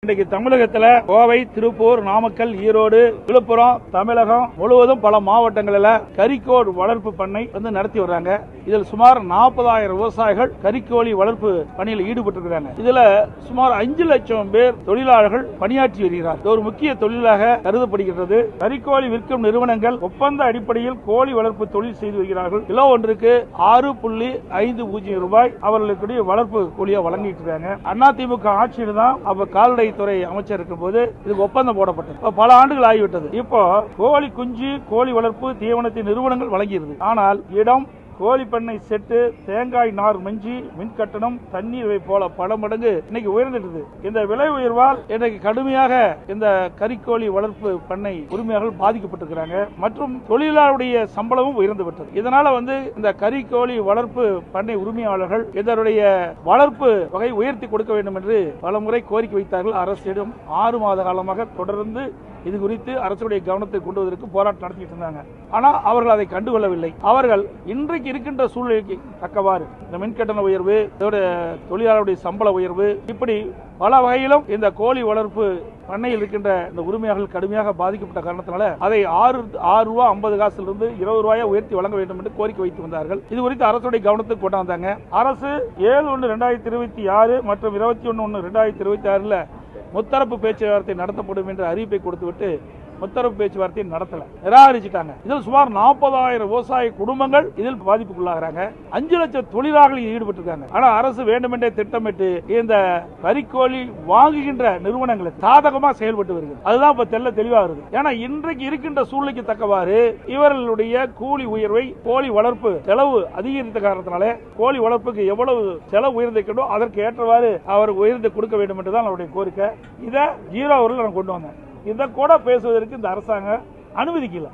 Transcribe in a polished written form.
இன்னைக்கு தமிழகத்தில் கோவை, திருப்பூர், நாமக்கல், ஈரோடு, விழுப்புரம், தமிழகம் முழுவதும் பல மாவட்டங்களில் கறிக்கோழி வளர்ப்பு பண்ணை நடத்தி வர்றாங்க. இதில் சுமார் 40,000 விவசாயிகள் கறிக்கோழி வளர்ப்பு பணியில் ஈடுபட்டிருக்கிறாங்க. இதுல சுமார் 5 லட்சம் பேர் தொழிலாளர்கள் பணியாற்றி வருகிறார். இது ஒரு முக்கிய தொழிலாக கருதப்படுகிறது. கறிக்கோழி விற்கும் நிறுவனங்கள் ஒப்பந்த அடிப்படையில் கோழி வளர்ப்பு தொழில் செய்து வருகிறார்கள். கிலோ ஒன்றுக்கு 6.50 ரூபாய் அவர்களுக்கு வளர்ப்பு கூலியா வழங்கிட்டு இருக்காங்க. அதிமுக ஆட்சியில் தான் அப்ப கால்நடைத்துறை அமைச்சர் இருக்கும் போது இதுக்கு ஒப்பந்தம் போடப்பட்டது. பல ஆண்டுகள் ஆகிவிட்டது. இப்போ கோழி குஞ்சு, கோழி வளர்ப்பு தீவனத்தின் நிறுவனங்கள் வழங்கியது. ஆனால் இடம், கோழி பண்ணை செட்டு, தேங்காய் நார் மஞ்சி, மின் கட்டணம், தண்ணீர் போல பல மடங்கு இன்னைக்கு உயர்ந்துட்டது. இந்த விலை உயர்வால் இன்னைக்கு கடுமையாக இந்த கறிக்கோழி வளர்ப்பு பண்ணை உரிமையாளர்கள் பாதிக்கப்பட்டிருக்கிறாங்க. மற்றும் தொழிலாளருடைய சம்பளமும் உயர்ந்து விட்டது. இதனால இந்த கறிக்கோழி வளர்ப்பு பண்ணை உரிமையாளர்கள் இதனுடைய வளர்ப்பு வகை உயர்த்தி கொடுக்க வேண்டும் என்று பல முறை கோரிக்கை வைத்தார்கள். அரசிடம் 6 மாத காலமாக தொடர்ந்து இது குறித்து அரசுடைய கவனத்தை கொண்டு வருவதற்கு போராட்டம் நடத்திட்டு இருந்தாங்க. ஆனா அவர்கள் அதை கண்டுகொள்ளவில்லை. அவர்கள் இன்றைக்கு இருக்கின்ற சூழ்நிலைக்கு தக்கவாறு இந்த மின்கட்டண உயர்வு, தொழிலாளருடைய சம்பள உயர்வு, இப்படி பல வகையிலும் இந்த கோழி வளர்ப்பு பண்ணையில் இருக்கின்ற இந்த உரிமையாளர்கள் கடுமையாக பாதிக்கப்பட்ட காரணத்தினால அதை 6 ரூபா 50 காசிலிருந்து 20 ரூபாயை உயர்த்தி வழங்க வேண்டும் என்று கோரிக்கை வைத்து வந்தார்கள். இது குறித்து அரசுடைய கவனத்துக்கு கொண்டு வந்தாங்க. அரசு 7/1/2026 மற்றும் 21/1/2026 முத்தரப்பு பேச்சுவார்த்தை நடத்தப்படும் என்ற அறிவிப்பை கொடுத்துவிட்டு முத்தரப்பு பேச்சுவார்த்தை நடத்தல, நிராகரிச்சிட்டாங்க. இதில் சுமார் 40,000 விவசாய குடும்பங்கள் இதில் பாதிப்புக்குள்ளாகிறாங்க. 5 லட்சம் தொழிலாளர்கள் ஈடுபட்டிருக்காங்க. ஆனா அரசு வேண்டுமென்றே திட்டமிட்டு இந்த கறிக்கோழி வாங்குகின்ற நிறுவனங்களை சாதகமா செயல்பட்டு வருகிறது. அதுதான் இப்ப தெளிவா வருது. ஏன்னா இன்றைக்கு இருக்கின்ற சூழ்நிலைக்கு தக்கவாறு இவர்களுடைய கூலி உயர்வை, கோழி வளர்ப்பு செலவு அதிகரித்த காரணத்தினால கோழி வளர்ப்புக்கு எவ்வளவு செலவு உயர்ந்திருக்கிறதோ அதற்கு ஏற்றவாறு அவர் உயர்ந்து கொடுக்க வேண்டும் என்றுதான் அவருடைய கோரிக்கை. இதை 0 நான் கொண்டு வந்தேன். இதை கூட பேசுவதற்கு இந்த அரசாங்கம் அனுமதிக்கல.